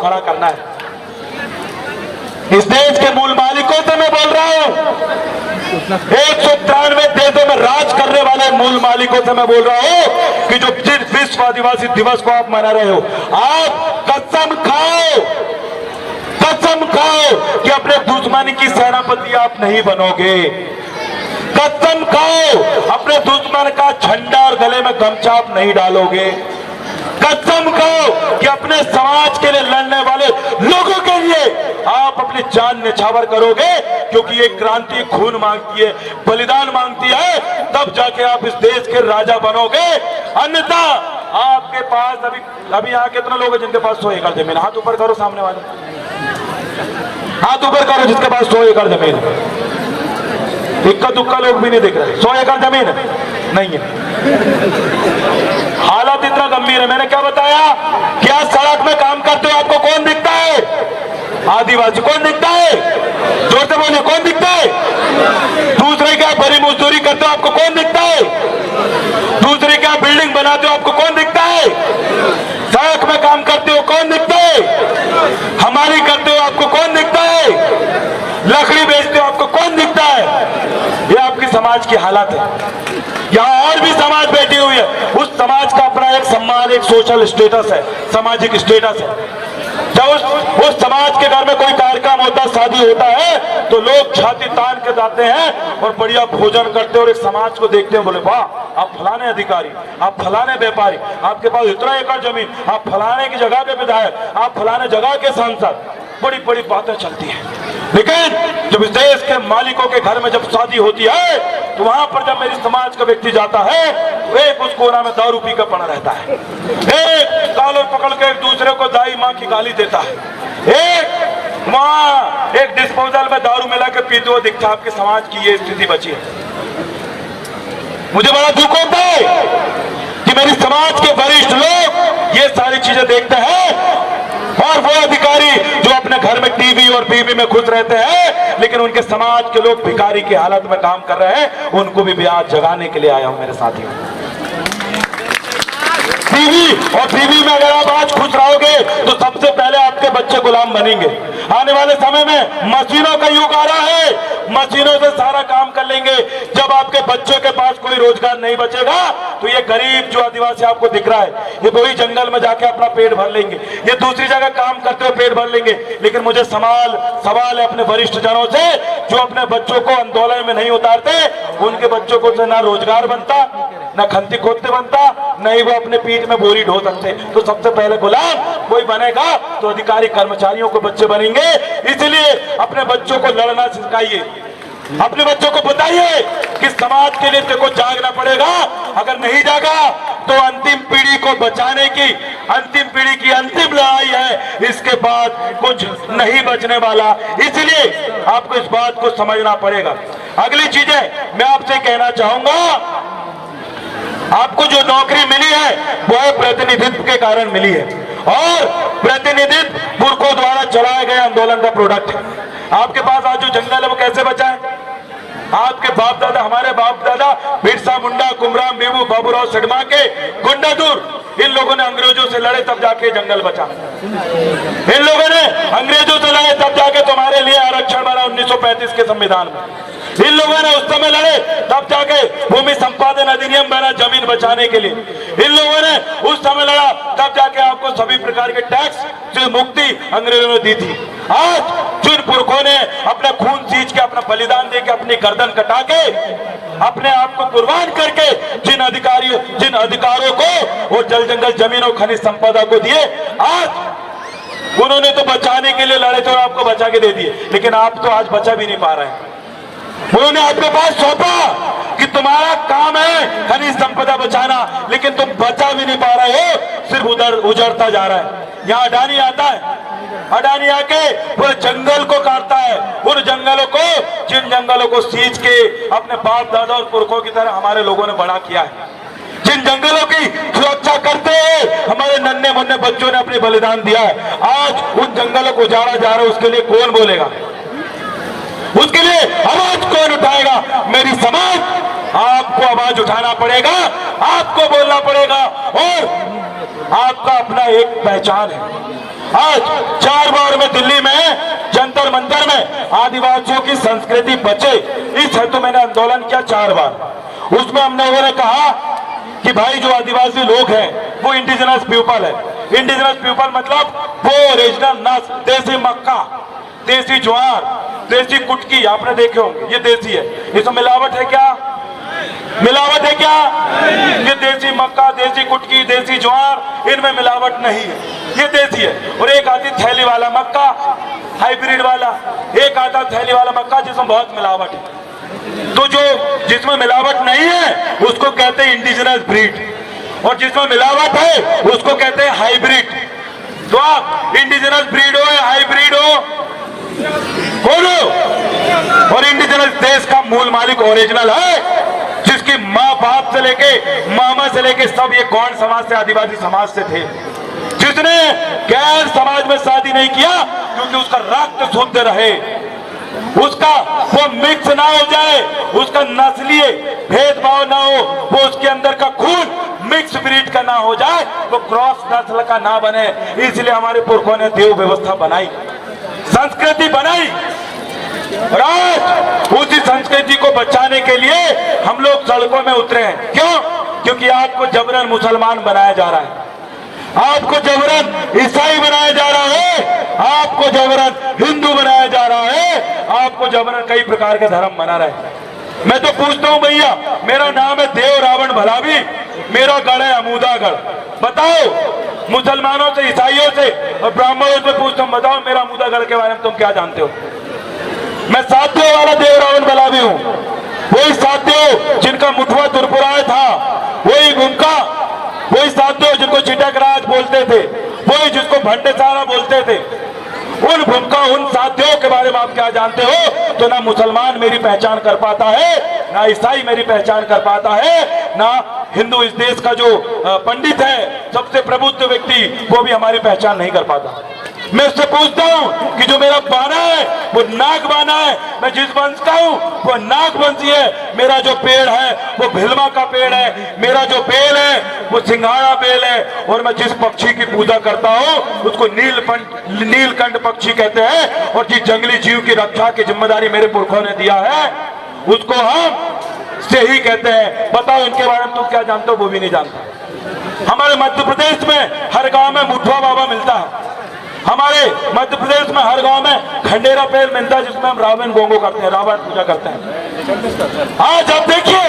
खड़ा करना है। इस देश के मूल मालिकों से मैं बोल रहा हूं, 193 देशों में राज करने वाले मूल मालिकों से मैं बोल रहा हूं कि जो जिस विश्व आदिवासी दिवस को आप मना रहे हो, आप कसम खाओ कि अपने दुश्मन की सेनापति आप नहीं बनोगे। कसम खाओ अपने दुश्मन का झंडा और गले में गमछा आप नहीं डालोगे। कसम खाओ कि अपने समाज के लिए लड़ने वाले लोगों के लिए आप अपनी जान न्यौछावर करोगे, क्योंकि ये क्रांति खून मांगती है, बलिदान मांगती है, तब जाके आप इस देश के राजा बनोगे। अन्यथा आपके पास अभी यहाँ कितने लोग हैं जिनके पास 100 एकड़ जमीन? हाथ ऊपर करो, सामने वाले हाथ ऊपर करो जिसके पास 100 एकड़ जमीन है। इक्का दुक्का लोग भी नहीं दिख रहे। 100 एकड़ जमीन नहीं है। हालत इतना गंभीर है। मैंने क्या बताया कि आज सड़क में काम करते हो आपको कौन दिखता है? आदिवासी। कौन दिखता है? जोर से बोलिए, कौन दिखता है? दूसरे क्या बड़ी मजदूरी करते हो आपको कौन दिखता है? दूसरे क्या बिल्डिंग बनाते हो आपको कौन दिखता है? सड़क में काम करते हो कौन दिखता है? हमारी करते हो आपको कौन दिखता है? लकड़ी बेचते हो आपको कौन दिखता है? ये आपकी समाज की हालत है। यहाँ और भी समाज बैठी हुई है, उस समाज का अपना एक सम्मान, एक सोशल स्टेटस है, सामाजिक स्टेटस है। जब उस समाज के घर में कोई कार्यक्रम होता है, शादी होता है, तो लोग छाती तान के जाते हैं और बढ़िया भोजन करते हैं और एक समाज को देखते हैं, बोले वाह आप फलाने अधिकारी, आप फलाने व्यापारी, आपके पास इतना एकड़ जमीन, आप फलाने की जगह के विधायक, आप फलाने जगह के सांसद, बड़ी बड़ी बातें चलती हैं। लेकिन जब इस देश के मालिकों के घर में जब शादी होती है, तो वहां पर जब मेरी समाज का व्यक्ति जाता है, तो एक उस कोना में दारू पी कर पड़ा रहता है, एक कॉलर पकड़ के एक दूसरे को दाई माँ की गाली देता है, एक वहां एक डिस्पोजल में दारू मिला के पीते हुए दिखता है। आपके समाज की ये स्थिति बची है। मुझे बड़ा दुख होता है कि मेरी समाज के वरिष्ठ लोग ये सारी चीजें देखते हैं, और वो अधिकारी जो अपने घर में टीवी और बीवी में खुश रहते हैं, लेकिन उनके समाज के लोग भिखारी की हालत में काम कर रहे हैं, उनको भी आज जगाने के लिए आया हूं मेरे साथियों। टीवी में अगर आप आज खुश रहोगे तो सबसे पहले आपके बच्चे गुलाम बनेंगे। आने वाले समय में मशीनों का युग आ रहा है, मशीनों से सारा काम कर लेंगे। जब आपके बच्चों के पास कोई रोजगार नहीं बचेगा, तो ये गरीब जो आदिवासी आपको दिख रहा है, ये वही जंगल में जाके अपना पेट भर लेंगे, ये दूसरी जगह काम करते हुए पेट भर लेंगे। लेकिन मुझे सवाल है अपने वरिष्ठ जनों से, जो अपने बच्चों को आंदोलन में नहीं उतारते, उनके बच्चों को से ना रोजगार बनता, ना खंती खोदते बनता, नहीं वो अपने पीठ में बोरी ढो सकते। तो सबसे पहले गुलाम कोई बनेगा तो अधिकारी कर्मचारियों को बच्चे बनेंगे। इसलिए अपने बच्चों को लड़ना सिखाइए, अपने बच्चों को बताइए कि समाज के लिए तेको जागना पड़ेगा। अगर नहीं जागा तो अंतिम पीढ़ी को बचाने की, अंतिम पीढ़ी की अंतिम लड़ाई है, इसके बाद कुछ नहीं बचने वाला। इसलिए आपको इस बात को समझना पड़ेगा। अगली चीजें मैं आपसे कहना चाहूंगा, आपको जो नौकरी मिली है वो है प्रतिनिधित्व के कारण मिली है, और प्रतिनिधित्व पुरखों द्वारा चलाए गए आंदोलन का प्रोडक्ट है। आपके पास आज जो जंगल है वो कैसे बचा है? आपके बाप दादा, हमारे बाप दादा बिरसा मुंडा, कुमराम बीबू, बाबूराव सिडमा के गुंडादुर, इन लोगों ने अंग्रेजों से लड़े तब जाके जंगल बचा। इन लोगों ने अंग्रेजों से लड़े तब जाके तुम्हारे लिए आरक्षण बना 1935 के संविधान में। इन लोगों ने उस समय लड़े तब जाके भूमि संपादन अधिनियम बना जमीन बचाने के लिए। इन लोगों ने उस समय लड़ा तब जाके आपको सभी प्रकार के टैक्स से मुक्ति अंग्रेजों ने दी थी। आज जिन पुरखों ने अपना खून सींच के, अपना बलिदान दे के, अपनी गर्दन कटा के, अपने आप को कुर्बान करके जिन अधिकारों को और जल जंगल जमीन और खनिज संपदा को दिए, आज उन्होंने तो बचाने के लिए लड़े थे और आपको बचा के दे दिए, लेकिन आप तो आज बचा भी नहीं पा रहे हैं। उन्होंने आपके पास सौंपा कि तुम्हारा काम है खनिज संपदा बचाना, लेकिन तुम बचा भी नहीं पा रहे हो, सिर्फ उधर उजड़ता जा रहा है। यहाँ अडानी आता है, अडानी आके पूरे जंगल को काटता है, उन जंगलों को, जिन जंगलों को सींच के अपने बाप दादा और पुरखों की तरह हमारे लोगों ने बड़ा किया है, जिन जंगलों की सुरक्षा करते हैं हमारे नन्हे मुन्ने बच्चों ने अपने बलिदान दिया है, आज उन जंगलों को उजाड़ा जा रहा है। उसके लिए कौन बोलेगा? उसके लिए आवाज कौन उठाएगा? मेरी समाज, आपको आवाज उठाना पड़ेगा, आपको बोलना पड़ेगा, और आपका अपना एक पहचान है, आज 4 बार में दिल्ली में जंतर मंतर में आदिवासियों की संस्कृति बचे, इस हेतु मैंने आंदोलन किया 4 बार। उसमें हमने उन्होंने कहा कि भाई जो आदिवासी लोग हैं वो इंडिजिनस पीपल है। इंडिजिनस पीपल मतलब वो ओरिजिनल नस्ल, देसी मक्का, देसी ज्वार, देसी कुटकी आपने देखे होंगे, ये देसी है। इसमें मिलावट है क्या? मिलावट है क्या? ये देसी मक्का, देसी कुटकी, देसी ज्वार, इनमें मिलावट नहीं है, ये देसी है। और एक आती थैली वाला मक्का, हाइब्रिड वाला, एक आता थैली वाला मक्का जिसमें बहुत मिलावट है। तो जो जिसमें मिलावट नहीं है उसको कहते हैं इंडिजिनस ब्रीड, और जिसमें मिलावट है उसको कहते हैं हाइब्रिड। तो आप इंडिजिनस ब्रीड हो या हाइब्रिड हो, बोलो। और इंडिजिनस देश का मूल मालिक ओरिजिनल है, जिसकी माँ बाप से लेके मामा से लेके सब ये गौंड समाज से, आदिवासी समाज से थे, जिसने गैर समाज में शादी नहीं किया क्योंकि उसका रक्त शुद्ध रहे, उसका वो मिक्स ना हो जाए, उसका नस्लीय भेदभाव ना हो, वो उसके अंदर का खून मिक्स ब्रीड का ना हो जाए, वो क्रॉस नस्ल का ना बने। इसलिए हमारे पुरखों ने देव व्यवस्था बनाई, संस्कृति बनाई, और आज उसी संस्कृति को बचाने के लिए हम लोग सड़कों में उतरे हैं। क्यों? क्योंकि आपको जबरन मुसलमान बनाया जा रहा है, आपको जबरन ईसाई बनाया जा रहा है, आपको जबरन हिंदू बनाया जा रहा है, आपको जबरन कई प्रकार के धर्म बना रहे हैं। मैं तो पूछता हूं भैया, मेरा नाम है देव रावण भलावी, मेरा गढ़ है अमूदागढ़, बताओ मुसलमानों से, ईसाइयों से और ब्राह्मणों से पूछता हूं, बताओ मेरा अमूदागढ़ के बारे में तुम क्या जानते हो? मैं साथियों वाला देव रावण भलावी हूं, वही साथियों जिनका मुठवा तुरपुराय था, वही गुमका, वही साथियों जिनको चिटक राज बोलते थे, वही जिसको भंडे सारा बोलते थे, उन भूमिका, उन साथियों के बारे में आप क्या जानते हो? तो ना मुसलमान मेरी पहचान कर पाता है, ना ईसाई मेरी पहचान कर पाता है, ना हिंदू, इस देश का जो पंडित है, सबसे प्रबुद्ध व्यक्ति, वो भी हमारी पहचान नहीं कर पाता। मैं उससे पूछता हूँ कि जो मेरा बाना है वो नाग बाना है, मैं जिस वंश का हूँ वो नाग वंशी है, मेरा जो पेड़ है वो भिलमा का पेड़ है, मेरा जो बेल है वो सिंघाड़ा बेल है, और मैं जिस पक्षी की पूजा करता हूँ उसको नीलकंठ पक्षी कहते हैं, और जिस जंगली जीव की रक्षा की जिम्मेदारी मेरे पुरखों ने दिया है उसको हम से ही कहते हैं। बताओ इनके बारे में तुम क्या जानते हो? वो भी नहीं जानते। हमारे मध्य प्रदेश में हर गांव में मुठवा बाबा मिलता है, हमारे मध्य प्रदेश में हर गांव में खंडेरा पेड़ मिलता है, जिसमें हम रावण गोंगो करते हैं, रावण पूजा करते हैं। आज आप देखिए,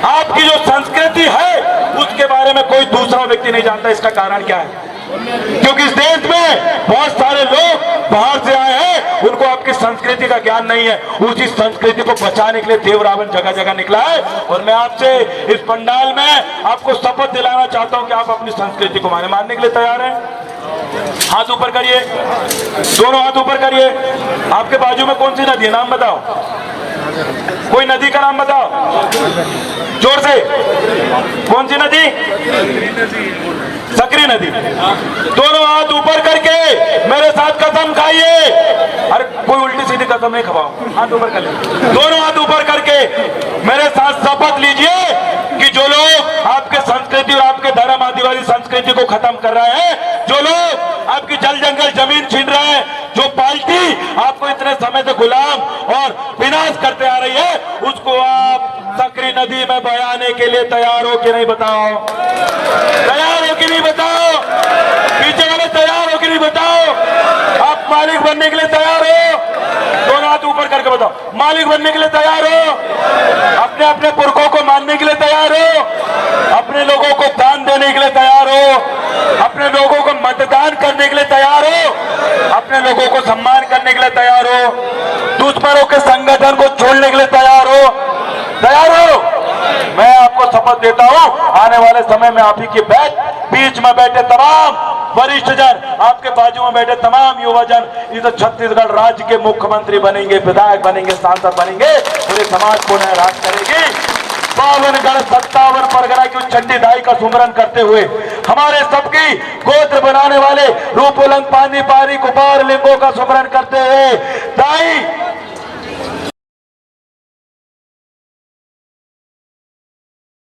आपकी जो संस्कृति है उसके बारे में कोई दूसरा व्यक्ति नहीं जानता। इसका कारण क्या है? क्योंकि इस देश में बहुत सारे लोग बाहर से आए हैं, उनको आपकी संस्कृति का ज्ञान नहीं है। उसी संस्कृति को बचाने के लिए देव रावण जगह जगह निकला है, और मैं आपसे इस पंडाल में आपको शपथ दिलाना चाहता हूं कि आप अपनी संस्कृति को मानने के लिए तैयार हैं। हाथ ऊपर करिए, दोनों हाथ ऊपर करिए। आपके बाजू में कौन सी नदी है? नाम बताओ, कोई नदी का नाम बताओ जोर से। कौन सी नदी? सकरी नदी। दोनों हाथ ऊपर करके मेरे साथ कसम खाइए। अरे कोई उल्टी सीधी कसम नहीं खाओ, हाथ ऊपर कर लीजिए। दोनों हाथ ऊपर करके मेरे साथ शपथ लीजिए कि जो लोग आपके संस्कृति और आपके धर्म, आदिवासी संस्कृति को खत्म कर रहे हैं, जो लोग आपकी जल जंगल जमीन छीन रहे हैं, जो पार्टी आपको इतने समय से गुलाम और विनाश करते आ रही है, उसको आप सकरी नदी में बहाने के लिए तैयार हो कि नहीं? बताओ, तैयार हो कि नहीं? बताओ, पीछे वाले तैयार हो कि नहीं? बताओ, आप मालिक बनने के लिए तैयार हो? दोनों हाथ ऊपर करके बताओ, मालिक बनने के लिए तैयार हो? अपने अपने पुरखों को मानने के लिए तैयार हो? अपने लोगों को दान देने के लिए तैयार हो? अपने लोगों को मतदान करने के लिए तैयार हो? अपने लोगों को सम्मान करने के लिए तैयार हो? दुश्मनों के संगठन को छोड़ने के लिए तैयार हो? तैयार हो? मैं आपको शपथ देता हूं, आने वाले समय में आप ही के बीच में बैठे तमाम वरिष्ठ जन, आपके बाजू में बैठे तमाम युवा जन इस छत्तीसगढ़ राज्य के मुख्यमंत्री बनेंगे, विधायक बनेंगे, सांसद बनेंगे, पूरे समाज को न्याय राज करेगी। 52 57 परगना की चंडी दाई का सुमरन करते हुए हमारे सबकी गोत्र बनाने वाले रूपोलंग, पानी पारी, कुपार, लिंगों का सुमरन करते हुए दाई